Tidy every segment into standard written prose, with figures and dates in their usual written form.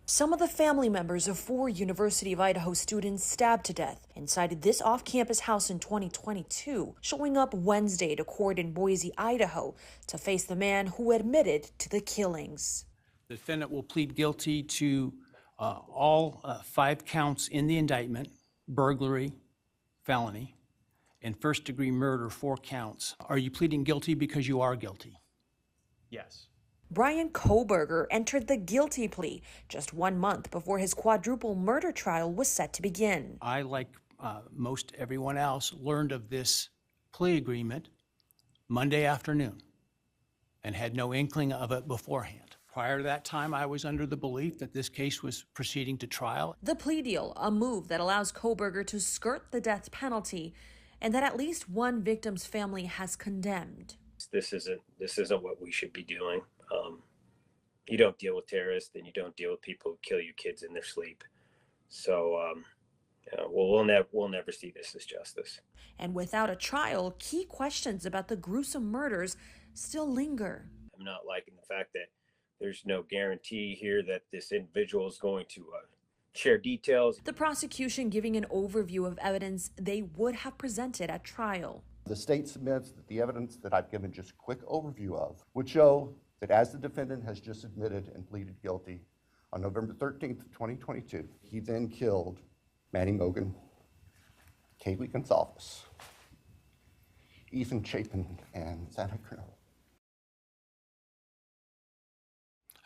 Some of the family members of 4 University of Idaho students stabbed to death inside this off-campus house in 2022, showing up Wednesday to court in Boise, Idaho, to face the man who admitted to the killings. The defendant will plead guilty to all 5 counts in the indictment: burglary, felony, and first-degree murder, 4 counts. Are you pleading guilty because you are guilty? Yes. Bryan Kohberger entered the guilty plea just 1 month before his quadruple murder trial was set to begin. I, like most everyone else, learned of this plea agreement Monday afternoon and had no inkling of it beforehand. Prior to that time, I was under the belief that this case was proceeding to trial. The plea deal, a move that allows Kohberger to skirt the death penalty and that at least one victim's family has condemned. This isn't what we should be doing. You don't deal with terrorists, and you don't deal with people who kill you kids in their sleep. So we'll never see this as justice. And without a trial, key questions about the gruesome murders still linger. I'm not liking the fact that there's no guarantee here that this individual is going to share details. The prosecution giving an overview of evidence they would have presented at trial. The state submits that the evidence that I've given just a quick overview of would show that as the defendant has just admitted and pleaded guilty on November 13th, 2022, he then killed Manny Mogan, Kaylee Gonzalez, Ethan Chapin, and Santa Cruz.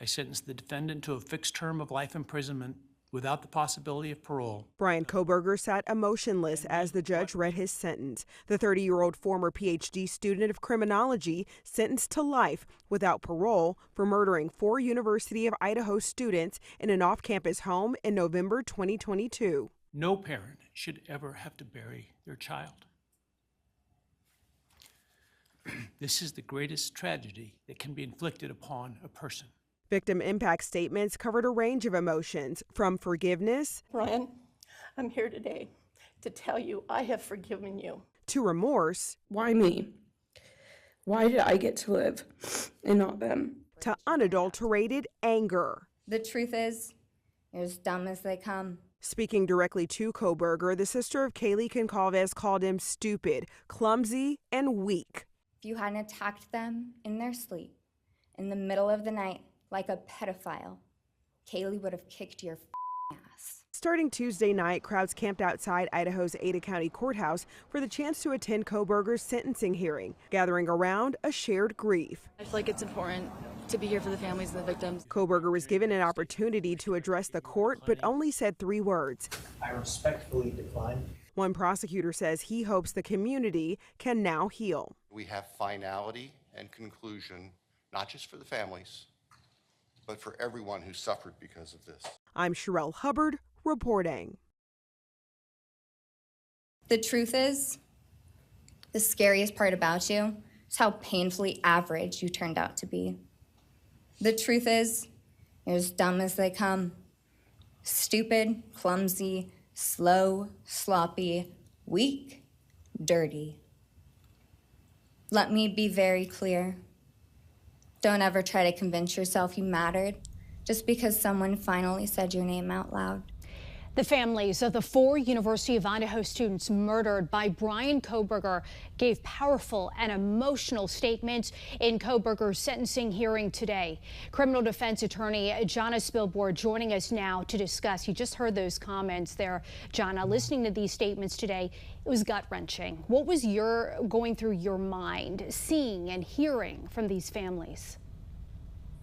I sentenced the defendant to a fixed term of life imprisonment without the possibility of parole. Bryan Kohberger sat emotionless as the judge read his sentence. The 30-year-old former PhD student of criminology sentenced to life without parole for murdering 4 University of Idaho students in an off-campus home in November 2022. No parent should ever have to bury their child. This is the greatest tragedy that can be inflicted upon a person. Victim impact statements covered a range of emotions, from forgiveness, Bryan, I'm here today to tell you I have forgiven you, to remorse. Why me? Why did I get to live and not them? To unadulterated anger. The truth is, you're as dumb as they come. Speaking directly to Kohberger, the sister of Kaylee Gonzalez called him stupid, clumsy, and weak. If you hadn't attacked them in their sleep, in the middle of the night, like a pedophile, Kaylee would have kicked your ass. Starting Tuesday night, crowds camped outside Idaho's Ada County Courthouse for the chance to attend Kohberger's sentencing hearing, gathering around a shared grief. I feel like it's important to be here for the families of the victims. Kohberger was given an opportunity to address the court, but only said 3 words. I respectfully decline. One prosecutor says he hopes the community can now heal. We have finality and conclusion, not just for the families, but for everyone who suffered because of this. I'm Sherelle Hubbard reporting. The truth is, the scariest part about you is how painfully average you turned out to be. The truth is, you're as dumb as they come. Stupid, clumsy, slow, sloppy, weak, dirty. Let me be very clear. Don't ever try to convince yourself you mattered just because someone finally said your name out loud. The families of the 4 University of Idaho students murdered by Bryan Kohberger gave powerful and emotional statements in Kohberger's sentencing hearing today. Criminal defense attorney Jana Spilborn joining us now to discuss. You just heard those comments there, Jana. Listening to these statements today, it was gut-wrenching. What was going through your mind, seeing and hearing from these families?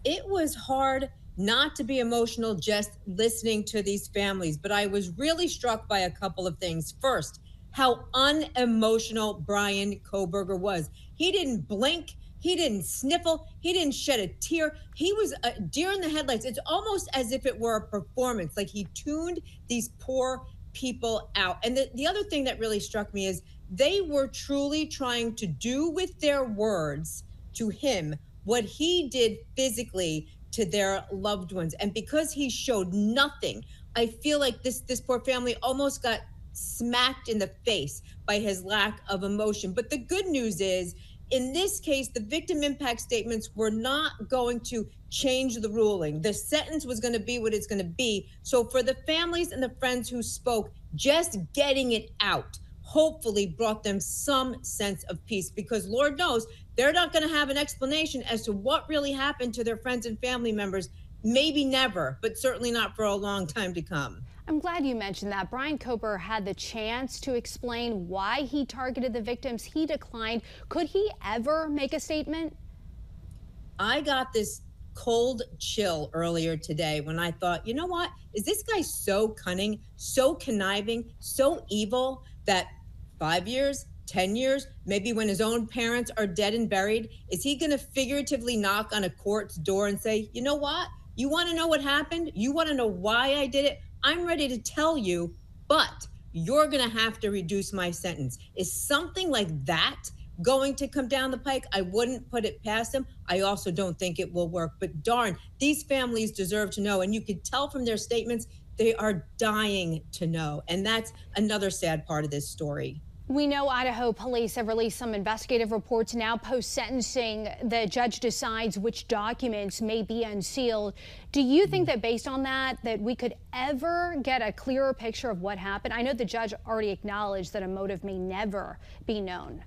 It was hard not to be emotional just listening to these families, but I was really struck by a couple of things. First, how unemotional Bryan Kohberger was. He didn't blink, he didn't sniffle, he didn't shed a tear. He was a deer in the headlights. It's almost as if it were a performance, like he tuned these poor people out. And the other thing that really struck me is they were truly trying to do with their words to him what he did physically to their loved ones. And because he showed nothing, I feel like this poor family almost got smacked in the face by his lack of emotion. But the good news is in this case, the victim impact statements were not going to change the ruling. The sentence was going to be what it's going to be. So for the families and the friends who spoke, just getting it out hopefully brought them some sense of peace, because Lord knows they're not going to have an explanation as to what really happened to their friends and family members. Maybe never, but certainly not for a long time to come. I'm glad you mentioned that. Bryan Kohberger had the chance to explain why he targeted the victims. He declined. Could he ever make a statement? I got this cold chill earlier today when I thought, you know what? Is this guy so cunning, so conniving, so evil that 5 years, 10 years, maybe when his own parents are dead and buried, is he going to figuratively knock on a court's door and say, you know what? You want to know what happened? You want to know why I did it? I'm ready to tell you, but you're going to have to reduce my sentence. Is something like that going to come down the pike? I wouldn't put it past him. I also don't think it will work. But darn, these families deserve to know. And you could tell from their statements, they are dying to know. And that's another sad part of this story. We know Idaho police have released some investigative reports now. Post-sentencing, the judge decides which documents may be unsealed. Do you think that based on that we could ever get a clearer picture of what happened? I know the judge already acknowledged that a motive may never be known.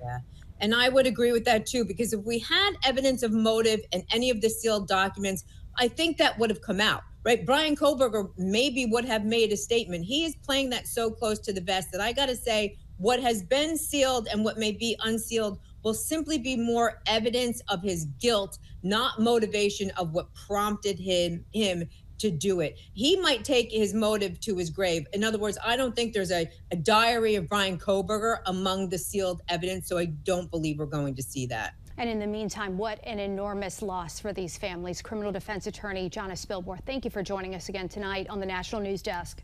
Yeah. And I would agree with that too, because if we had evidence of motive in any of the sealed documents, I think that would have come out, right? Bryan Kohberger maybe would have made a statement. He is playing that so close to the vest that I got to say, what has been sealed and what may be unsealed will simply be more evidence of his guilt, not motivation of what prompted him to do it. He might take his motive to his grave. In other words, I don't think there's a diary of Bryan Kohberger among the sealed evidence, so I don't believe we're going to see that. And in the meantime, what an enormous loss for these families. Criminal defense attorney Jonna Spilborn, thank you for joining us again tonight on the National News Desk.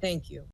Thank you.